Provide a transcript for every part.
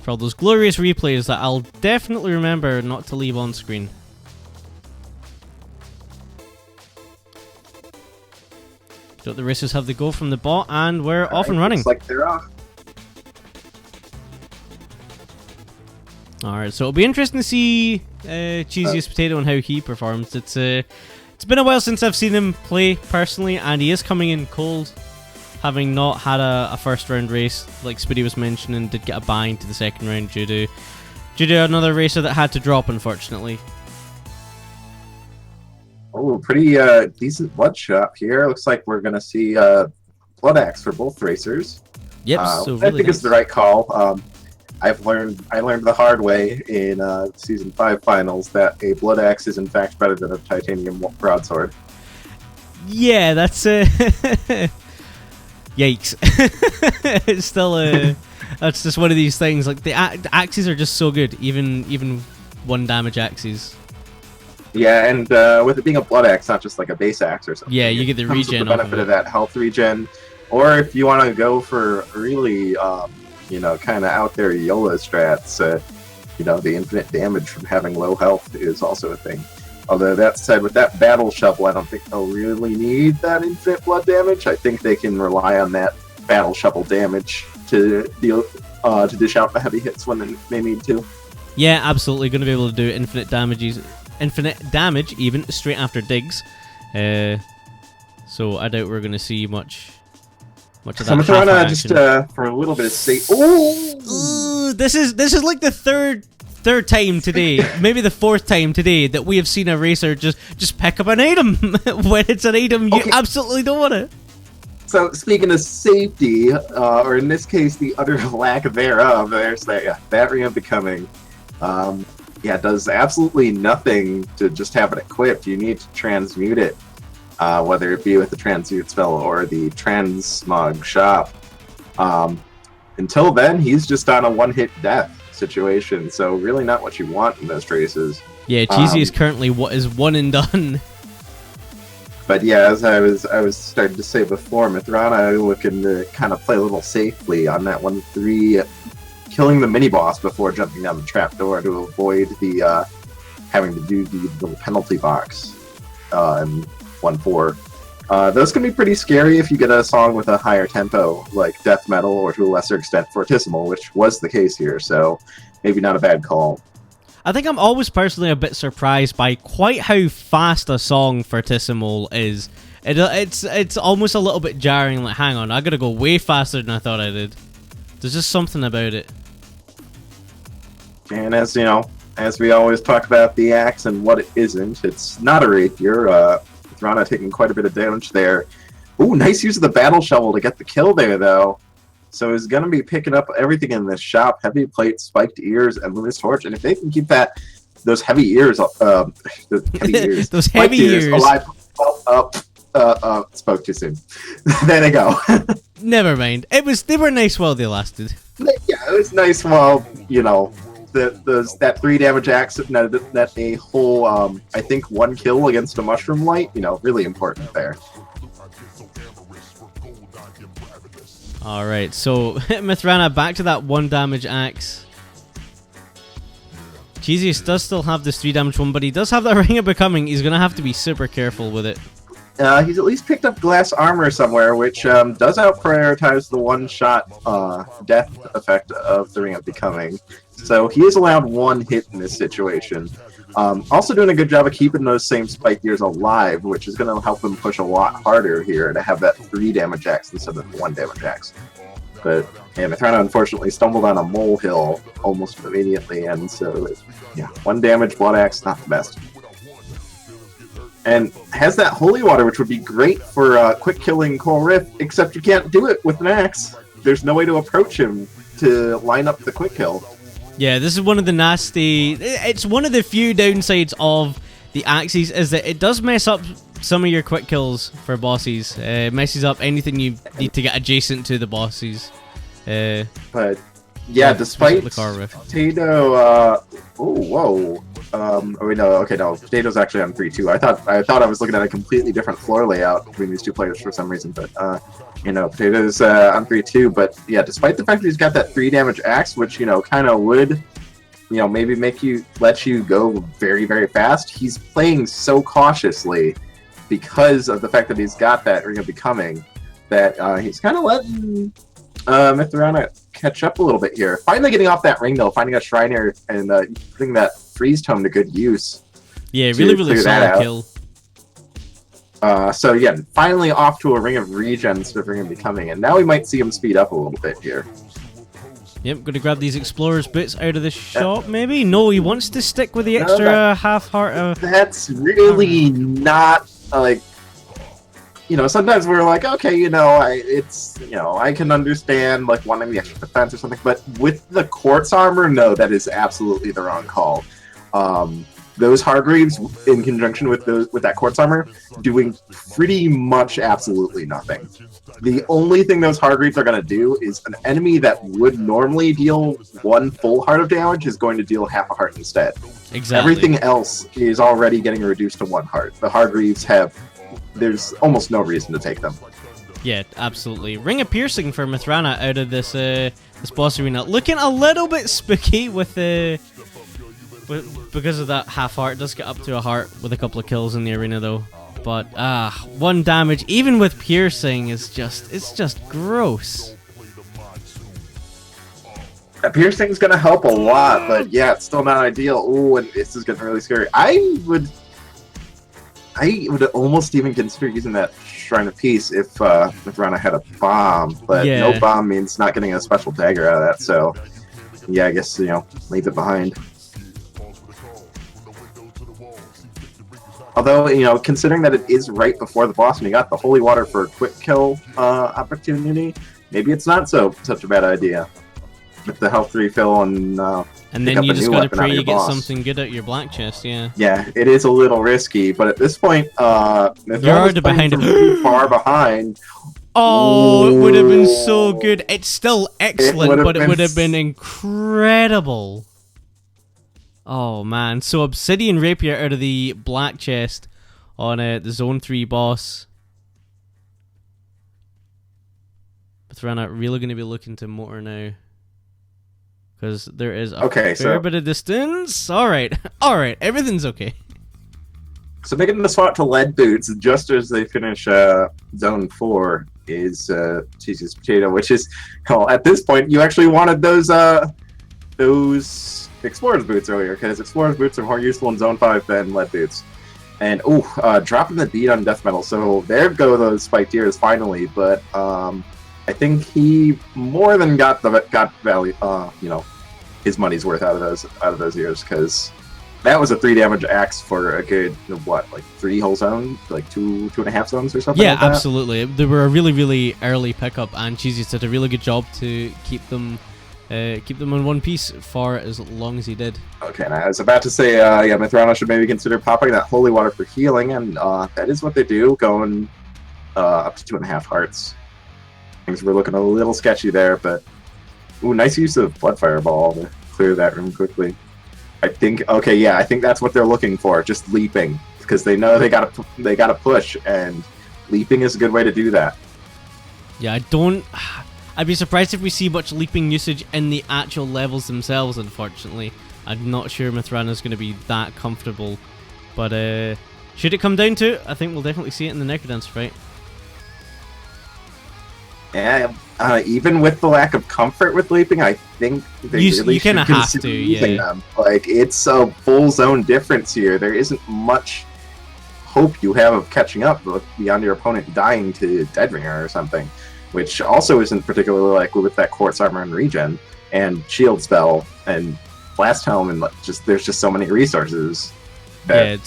for all those glorious replays that I'll definitely remember not to leave on screen. So the racers have the go from the bot, and we're off and running. Looks like they're off. Alright, so it'll be interesting to see CheesiestPotato and how he performs. It's been a while since I've seen him play personally, and he is coming in cold, having not had a first round race. Like Speedy was mentioning, did get a bye into the second round due to another racer that had to drop, unfortunately. Oh, pretty decent blood shot here. Looks like we're gonna see blood axe for both racers. Yep, so really I think it's the right call. I learned the hard way in season 5 finals that a blood axe is in fact better than a titanium broadsword. Yeah, that's yikes. It's still that's just one of these things. Like the axes are just so good, even 1 damage axes. Yeah, and with it being a blood axe, not just like a base axe or something. Yeah, you get the regen. The benefit of that health regen, or if you want to go for really, kind of out there YOLO strats, the infinite damage from having low health is also a thing. Although that said, with that battle shovel, I don't think they'll really need that infinite blood damage. I think they can rely on that battle shovel damage to deal to dish out the heavy hits when they need to. Yeah, absolutely. Going to be able to do infinite damage even straight after digs. So I doubt we're going to see much of that. Mithrana just for a little bit of state. Ooh, this is like the third time today, maybe the 4th time today that we have seen a racer just pick up an item when it's an item you absolutely don't want it. So speaking of safety, or in this case the utter lack thereof, there's that ramp becoming. Does absolutely nothing to just have it equipped. You need to transmute it, whether it be with the transmute spell or the transmog shop. Until then, he's just on a one-hit death situation, so really not what you want in those races. Yeah, Cheesy is currently what is one and done. But yeah, as I was starting to say before, Mithrana looking to kind of play a little safely on that 1-3. Killing the mini boss before jumping down the trapdoor to avoid the having to do the little penalty box in 1-4. Those can be pretty scary if you get a song with a higher tempo, like death metal, or to a lesser extent Fortissimo, which was the case here. So maybe not a bad call. I think I'm always personally a bit surprised by quite how fast a song Fortissimo is. It's almost a little bit jarring. Like, hang on, I gotta go way faster than I thought I did. There's just something about it. And as you know, as we always talk about the axe and what it isn't, it's not a rapier. Mithrana taking quite a bit of damage there. Ooh, nice use of the battle shovel to get the kill there, though. So he's going to be picking up everything in this shop: heavy plate, spiked ears, and luminous torch. And if they can keep those heavy ears, alive. Spoke too soon. There they go. Never mind. They were nice while they lasted. Yeah, it was nice while that 3 damage axe that a whole I think 1 kill against a mushroom light. Really important there. All right, so Mithrana back to that 1 damage axe. Cheesiest does still have this 3 damage one, but he does have that Ring of Becoming. He's gonna have to be super careful with it. He's at least picked up glass armor somewhere, which does out-prioritize the one-shot death effect of the Ring of Becoming. So he is allowed 1 hit in this situation. Also doing a good job of keeping those same spike gears alive, which is going to help him push a lot harder here to have that 3 damage axe instead of 1 damage axe. But yeah, Mithrana unfortunately stumbled on a molehill almost immediately, and so 1 damage blood axe, not the best. And has that holy water, which would be great for quick killing Coral Rift, except you can't do it with an axe. There's no way to approach him to line up the quick kill. Yeah, this is one of the nasty... It's one of the few downsides of the axes, is that it does mess up some of your quick kills for bosses. It messes up anything you need to get adjacent to the bosses. But yeah, despite Potato... oh, whoa. Oh wait, no. Okay, no. Potato's actually on 3-2. I thought I was looking at a completely different floor layout between these two players for some reason, but Potato's on 3-2. But yeah, despite the fact that he's got that 3 damage axe, which kind of would maybe let you go very, very fast. He's playing so cautiously because of the fact that he's got that Ring of Becoming that he's kind of letting Mithrana catch up a little bit here. Finally getting off that ring though, finding a Shriner and putting that freeze tome to good use. Yeah, really solid kill. So yeah, finally off to a Ring of Regen instead of Ring of Becoming, and now we might see him speed up a little bit here. Yep, going to grab these Explorer's boots out of the shop, maybe? No, he wants to stick with the extra half heart. That's really not, like... sometimes we're like, okay, I can understand, like, wanting the extra defense or something, but with the Quartz Armor, no, that is absolutely the wrong call. Those Hargreaves, in conjunction with that Quartz Armor, doing pretty much absolutely nothing. The only thing those Hargreaves are going to do is an enemy that would normally deal 1 full heart of damage is going to deal half a heart instead. Exactly. Everything else is already getting reduced to 1 heart. The Hargreaves there's almost no reason to take them. Yeah, absolutely. Ring of Piercing for Mithrana out of this boss arena. Looking a little bit spooky because of that half heart. It does get up to a heart with a couple of kills in the arena though. But 1 damage, even with piercing, it's just gross. That piercing's gonna help a lot, but yeah, it's still not ideal. Ooh, and this is getting really scary. I would almost even consider using that Shrine of Peace if Mithrana had a bomb, but no bomb means not getting a special dagger out of that, so yeah, I guess, leave it behind. Although, considering that it is right before the boss and you got the Holy Water for a quick kill opportunity, maybe it's not such a bad idea. With the health refill and then you just gotta pray you get something good out your black chest, yeah. Yeah, it is a little risky, but at this point, you're already behind him. Too far behind. Oh, it would have been so good. It's still excellent, but it would have been incredible. Oh man, so Obsidian Rapier out of the black chest on the Zone 3 boss. Mithrana really going to be looking to motor now. Because there is a fair bit of distance. Alright, everything's okay. So making the swap to lead boots just as they finish Zone 4 is CheesiestPotato, which is, at this point, you actually wanted those Explorer's boots earlier, because Explorer's boots are more useful in Zone 5 than lead boots. And, dropping the beat on death metal. So there go those spiked ears finally, but I think he more than got value, his money's worth out of those ears, because that was a 3 damage axe for a good, what, like 3 whole zones, like 2.5 zones or something. Yeah, like that? Absolutely. They were a really, really early pickup, and Cheesiest did a really good job to keep them in one piece for as long as he did. Okay, and I was about to say, Mithrana should maybe consider popping that Holy Water for healing, and that is what they do, going up to 2.5 hearts. Things were looking a little sketchy there, but nice use of Blood Fireball to clear that room quickly. I think that's what they're looking for, just leaping, because they know they gotta push, and leaping is a good way to do that. Yeah, I'd be surprised if we see much leaping usage in the actual levels themselves, unfortunately. I'm not sure Mithrana's going to be that comfortable, but should it come down to it, I think we'll definitely see it in the Necrodance fight. Yeah, even with the lack of comfort with leaping, I think they really should consider using them. Like, it's a full zone difference here. There isn't much hope you have of catching up beyond your opponent dying to Deadringer or something, which also isn't particularly likely with that Quartz Armor and Regen, and Shield Spell, and Blast Helm, and there's just so many resources that it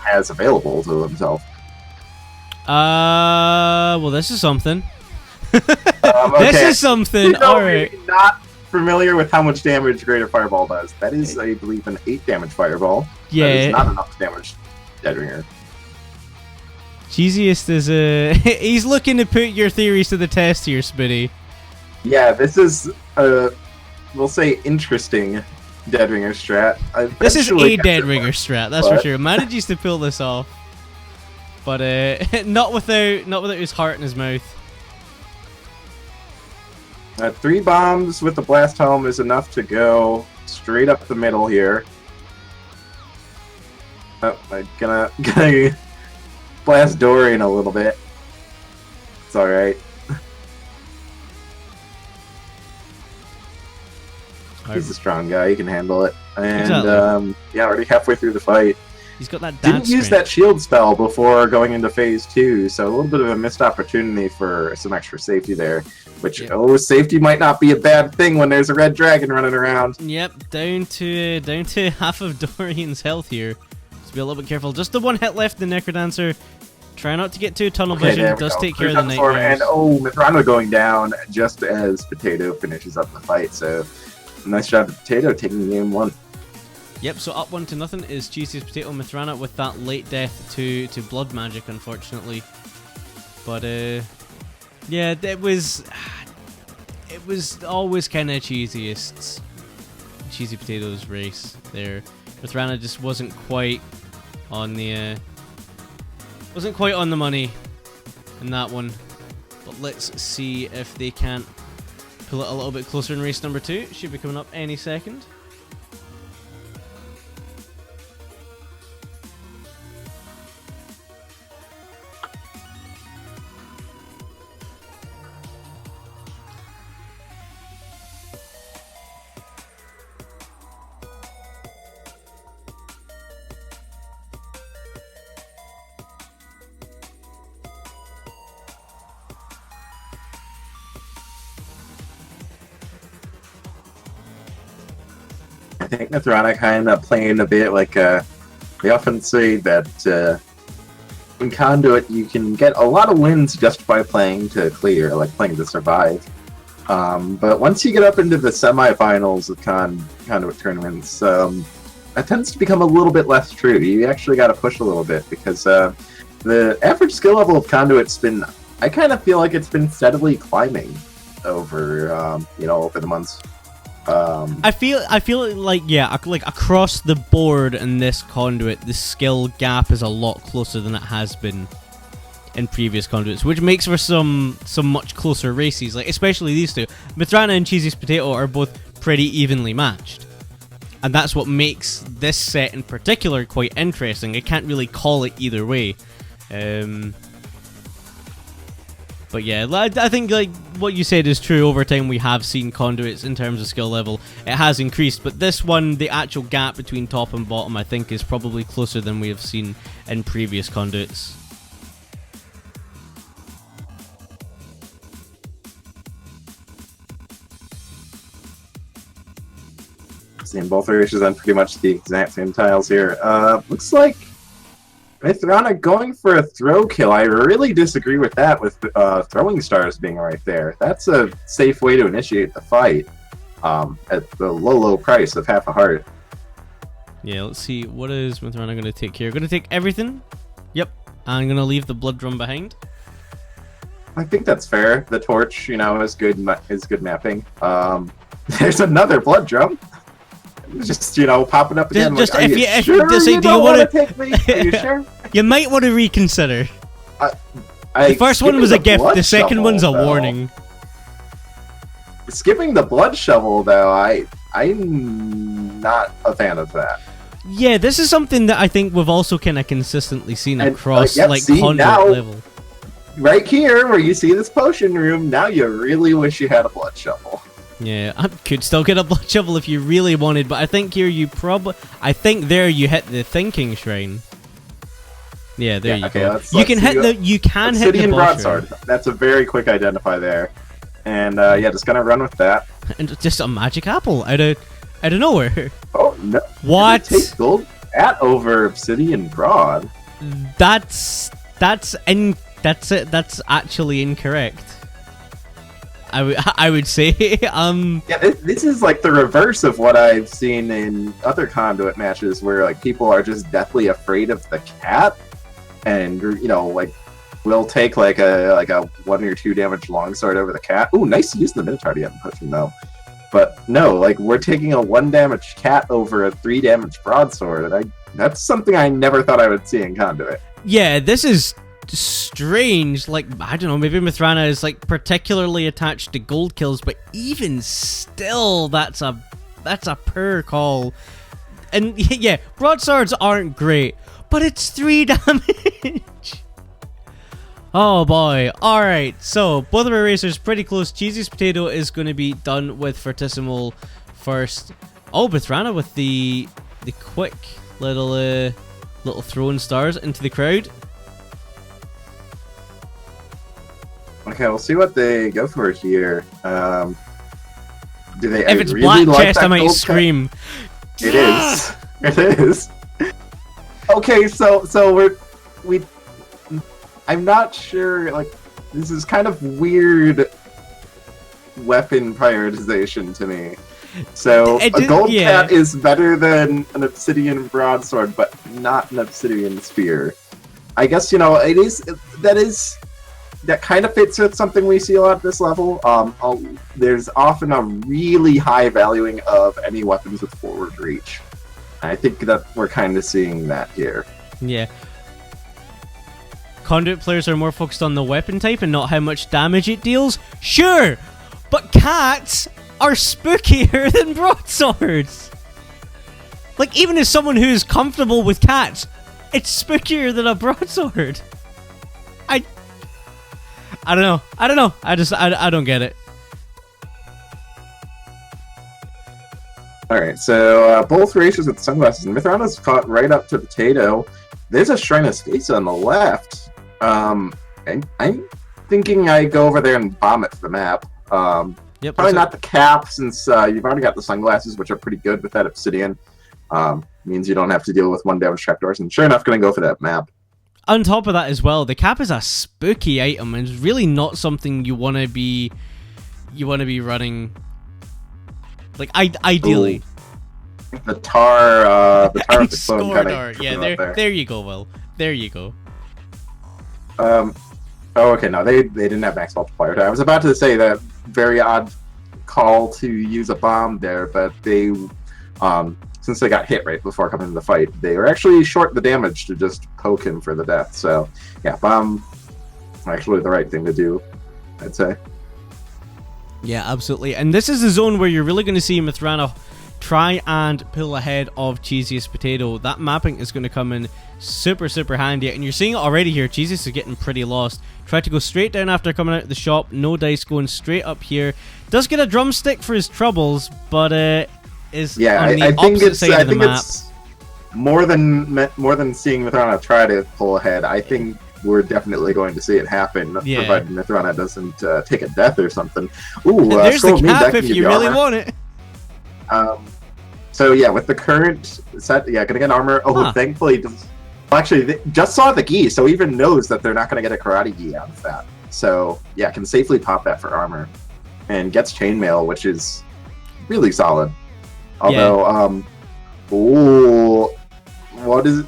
has available to himself. Well, this is something. This is something. Alright. Not familiar with how much damage Greater Fireball does. That is, I believe, an 8 damage Fireball. Yeah. That is not enough to damage Deadringer. Cheesiest is he's looking to put your theories to the test here, Spitty. Yeah, this is we'll say interesting Dead Ringer strat. This is Eventually a gets Dead it Ringer worked, strat, that's but- for sure. Manages to pull this off, but not without his heart in his mouth. 3 bombs with the blast helm is enough to go straight up the middle here. Oh, I'm gonna blast Dorian a little bit. It's alright. He's a strong guy, he can handle it. And Exactly. yeah, already halfway through the fight. He's got that Didn't dance use strength. that shield spell before going into phase 2, so a little bit of a missed opportunity for some extra safety there. Which, Yep. Safety might not be a bad thing when there's a red dragon running around. Yep, down to half of Dorian's health here. So be a little bit careful. Just the one hit left, the Necrodancer. Try not to get too tunnel vision. there we Does go. take care of the Clears up sword, nightmares. and Mithrana going down just as Potato finishes up the fight, so nice job to Potato taking game 1. Yep, so up 1-0 is CheesiestPotato Mithrana with that late death to blood magic, unfortunately. But yeah, it was always kind of Cheesy Potato's race there. Mithrana just wasn't quite on the money in that one. But let's see if they can't pull it a little bit closer in race number 2. Should be coming up any second. I think Mithrana kind of playing a bit like we often say that in CoNDUIT you can get a lot of wins just by playing to clear, like playing to survive. But once you get up into the semifinals of CoNDUIT tournaments, that tends to become a little bit less true. You actually got to push a little bit because the average skill level of CoNDUIT's been, I kind of feel like it's been steadily climbing over over the months. I feel like like across the board in this CoNDUIT, the skill gap is a lot closer than it has been in previous CoNDUITs, which makes for some much closer races. Like especially these two, Mithrana and CheesiestPotato are both pretty evenly matched, and that's what makes this set in particular quite interesting. I can't really call it either way. But yeah, I think like what you said is true. Over time, we have seen CoNDUITs in terms of skill level, it has increased. But this one, the actual gap between top and bottom, I think, is probably closer than we have seen in previous CoNDUITs. Seeing both races on pretty much the exact same tiles here. Looks like Mithrana going for a throw kill. I really disagree with that, with throwing stars being right there. That's a safe way to initiate the fight at the low price of half a heart. Yeah, let's see. What is Mithrana going to take here? Going to take everything? Yep. I'm going to leave the blood drum behind. I think that's fair. The torch, is good mapping. There's another blood drum. Just popping up again. Just like, if you do you want to take me? Are you sure? You might want to reconsider. The The first one was a gift. The second one's a warning. Skipping the blood shovel, though, I'm not a fan of that. Yeah, this is something that I think we've also kind of consistently seen And, across yep, like see, CoNDUIT now- level. Right here, where you see this potion room, now you really wish you had a blood shovel. Yeah, I could still get a blood shovel if you really wanted, but I think here I think there you hit the thinking shrine. Yeah, there you go. You can hit the City and boss Broadsword. shrine. That's a very quick identify there. And yeah, just gonna run with that. And just a magic apple out of nowhere. Oh no! What? Take gold at over Obsidian Broad. That's actually incorrect. I would say Yeah, this is like the reverse of what I've seen in other CoNDUIT matches, where like people are just deathly afraid of the cat, and like will take like a 1 or 2 damage longsword over the cat. Ooh, nice use of the Minotaur to get the potion though. But no, like, we're taking a 1 damage cat over a 3 damage broadsword, and that's something I never thought I would see in Conduit. Yeah, this is strange. Like, I don't know, maybe Mithrana is like particularly attached to gold kills, but even still, that's a poor call. And yeah, broadswords aren't great, but it's 3 damage. Oh boy. Alright, so both of our racers pretty close. CheesiestPotato is going to be done with Fortissimo first. Oh, Mithrana with the quick little throwing stars into the crowd. Okay, we'll see what they go for here. Do they? If it's really black like chest, I might scream. It is. It is. Okay, so I'm not sure. Like, this is kind of weird weapon prioritization to me. So a gold cat is better than an obsidian broadsword, but not an obsidian spear. I guess, you know, that kind of fits with something we see a lot at this level. There's often a really high valuing of any weapons with forward reach. I think that we're kind of seeing that here. Yeah. Conduit players are more focused on the weapon type and not how much damage it deals. Sure, but cats are spookier than broadswords. Like, even as someone who's comfortable with cats, it's spookier than a broadsword. I don't know. I don't get it. Alright, so both racers with sunglasses, and Mithrana's caught right up to Potato. There's a Shrine of Space on the left. And I'm thinking I go over there and bomb it for the map. Yep, probably not the cap, since you've already got the sunglasses, which are pretty good with that obsidian. Means you don't have to deal with 1 damage trapdoors, and sure enough, gonna go for that map. On top of that as well, the cap is a spooky item, and it's really not something you want to be running. Like, ideally. Ooh. The tar with the clone kind of. Yeah, there you go, Will. There you go. Oh, okay, no, they didn't have max multiplier. I was about to say that very odd call to use a bomb there, but they, since they got hit right before coming to the fight, they were actually short the damage to just poke him for the death. So, yeah, bomb, actually the right thing to do, I'd say. Yeah, absolutely. And this is the zone where you're really going to see Mithrana try and pull ahead of CheesiestPotato. That mapping is going to come in super, super handy. And you're seeing it already here. Cheesiest is getting pretty lost. Tried to go straight down after coming out of the shop. No dice, going straight up here. Does get a drumstick for his troubles, but is on the opposite side of the map. It's more than seeing Mithrana try to pull ahead. I think we're definitely going to see it happen, provided Mithrana doesn't take a death or something. Ooh, there's the cap if you really want it. So yeah, with the current set, yeah, gonna get armor. Oh, thankfully, actually, they just saw the gi, so even knows that they're not gonna get a karate gi out of that. So yeah, can safely pop that for armor, and gets chainmail, which is really solid. Although, ooh, what is?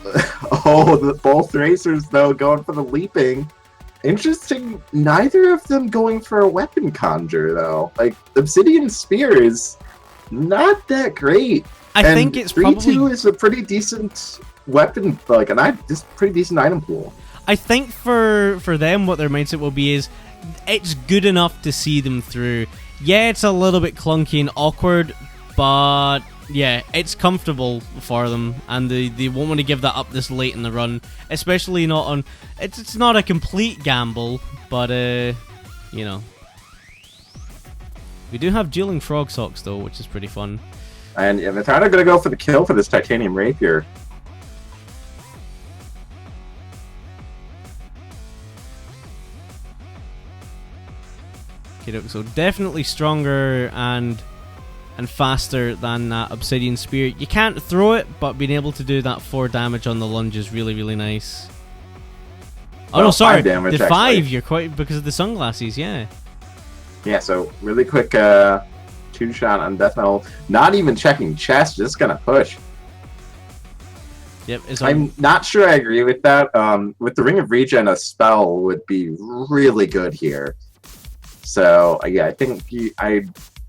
Oh, both racers though going for the leaping. Interesting. Neither of them going for a weapon conjure though. Like, Obsidian Spear is not that great. I think it's 3-2 is a pretty decent weapon, like just pretty decent item pool. I think for them, what their mindset will be is, it's good enough to see them through. Yeah, it's a little bit clunky and awkward, but yeah, it's comfortable for them, and they won't want to give that up this late in the run, especially not on. It's not a complete gamble, but you know. We do have dueling frog socks though, which is pretty fun. And yeah, Mithrana gonna go for the kill for this titanium rapier. Okay, so definitely stronger and faster than that obsidian spear. You can't throw it, but being able to do that 4 damage on the lunge is really, really nice. Oh no, sorry, 5 damage, the 5. You're quite because of the sunglasses, yeah. Yeah, so really quick 2-shot on death metal. Not even checking chest, just gonna push. Yep. I'm not sure I agree with that. With the Ring of Regen, a spell would be really good here. So yeah, I think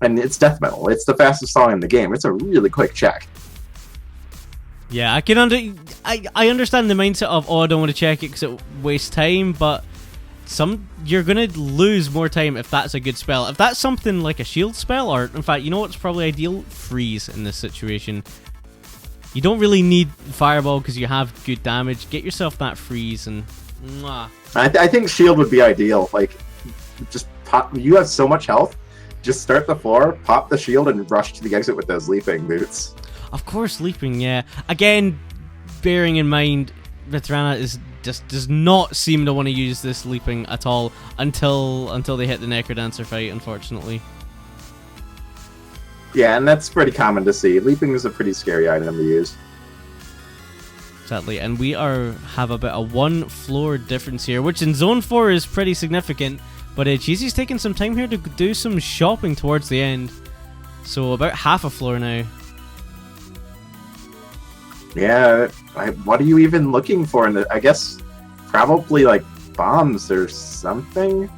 And it's death metal. It's the fastest song in the game. It's a really quick check. Yeah, I understand the mindset of, oh, I don't want to check it because it wastes time, but you're gonna lose more time if that's a good spell. If that's something like a shield spell, or in fact, you know what's probably ideal? Freeze in this situation. You don't really need fireball because you have good damage. Get yourself that freeze and mwah. I think shield would be ideal. Like, just pop. You have so much health. Just start the floor, pop the shield, and rush to the exit with those leaping boots. Of course, leaping, yeah. Again, bearing in mind, Mithrana does not seem to want to use this leaping at all until they hit the Necrodancer fight, unfortunately. Yeah, and that's pretty common to see. Leaping is a pretty scary item to use. Exactly, and we have about a 1 floor difference here, which in Zone 4 is pretty significant, but Cheesie's taking some time here to do some shopping towards the end. So about half a floor now. Yeah, what are you even looking for? I guess probably like bombs or something.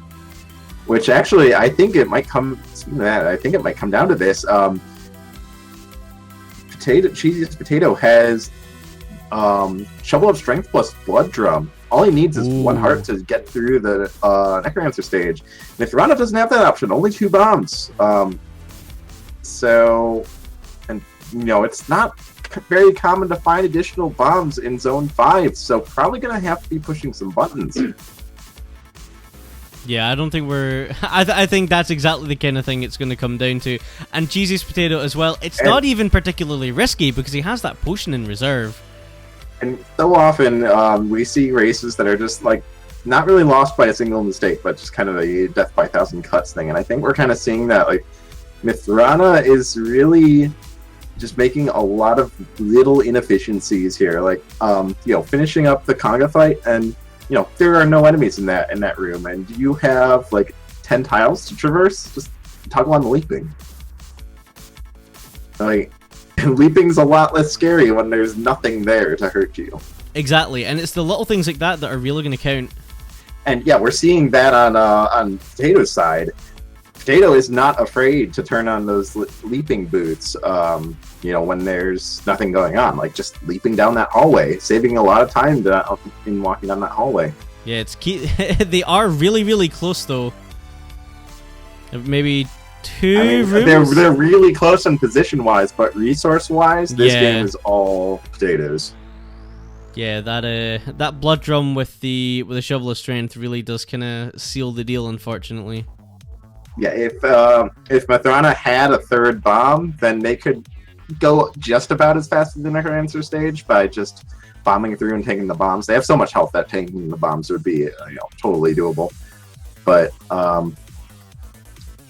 Which actually, I think it might come. I think it might come down to this. CheesiestPotato has Shovel of Strength plus Blood Drum. All he needs is 1 heart to get through the Necromancer stage. Mithrana doesn't have that option. Only 2 bombs. So, and you know, it's not very common to find additional bombs in Zone 5. So probably gonna have to be pushing some buttons. Yeah, I don't think we're... I think that's exactly the kind of thing it's going to come down to. And CheesiestPotato as well, it's not even particularly risky because he has that potion in reserve. And so often we see races that are just like not really lost by a single mistake, but just kind of a death by 1,000 cuts thing. And I think we're kind of seeing that like Mithrana is really just making a lot of little inefficiencies here. Like you know, finishing up the Conga fight, and you know there are no enemies in that room, and you have like 10 tiles to traverse. Just toggle on the leaping. Like. And leaping's a lot less scary when there's nothing there to hurt you. Exactly, and it's the little things like that are really going to count. And yeah, we're seeing that on Potato's side. Potato is not afraid to turn on those leaping boots, you know, when there's nothing going on. Like just leaping down that hallway, saving a lot of time in walking down that hallway. Yeah, it's key. They are really, really close, though. Maybe... 2 rooms? They're really close in position-wise, but resource-wise, this game is all potatoes. Yeah, that blood drum with the shovel of strength really does kind of seal the deal, unfortunately. Yeah, if Mithrana had a 3rd bomb, then they could go just about as fast as the Necromancer stage by just bombing through and taking the bombs. They have so much health that taking the bombs would be totally doable. But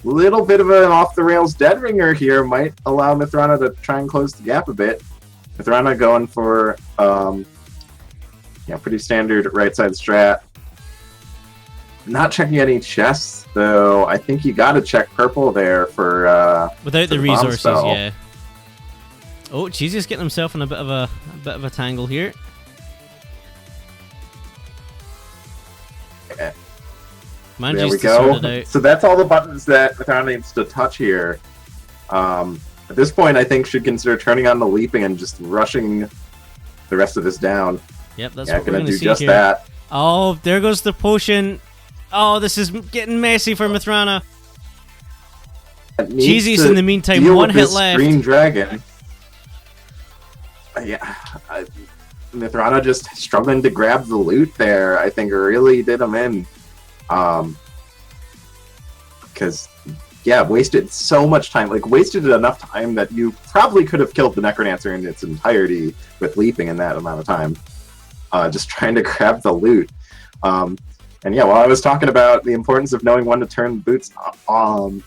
little bit of an off-the-rails dead ringer here might allow Mithrana to try and close the gap a bit. Mithrana going for pretty standard right side strat. Not checking any chests though. I think you got to check purple there for without the resources. Yeah. Oh, Cheesie's getting himself in a bit of a tangle here. Yeah. There we go. So that's all the buttons that Mithrana needs to touch here. At this point, I think should consider turning on the leaping and just rushing the rest of this down. Yep, that's what we're going to see just here. That. Oh, there goes the potion. Oh, this is getting messy for Mithrana. Cheesie's in the meantime, 1 hit left. Green dragon. Yeah, Mithrana just struggling to grab the loot there. I think really did him in. Because wasted so much time, like wasted enough time that you probably could have killed the Necrodancer in its entirety with leaping in that amount of time, just trying to grab the loot. And yeah, while I was talking about the importance of knowing when to turn the boots on,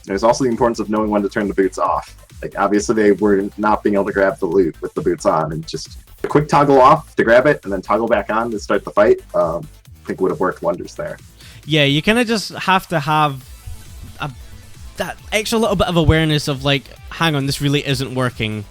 there's also the importance of knowing when to turn the boots off. Like obviously they were not being able to grab the loot with the boots on, and just a quick toggle off to grab it and then toggle back on to start the fight. I think would have worked wonders there. Yeah, you kind of just have to have that extra little bit of awareness of like, hang on, this really isn't working.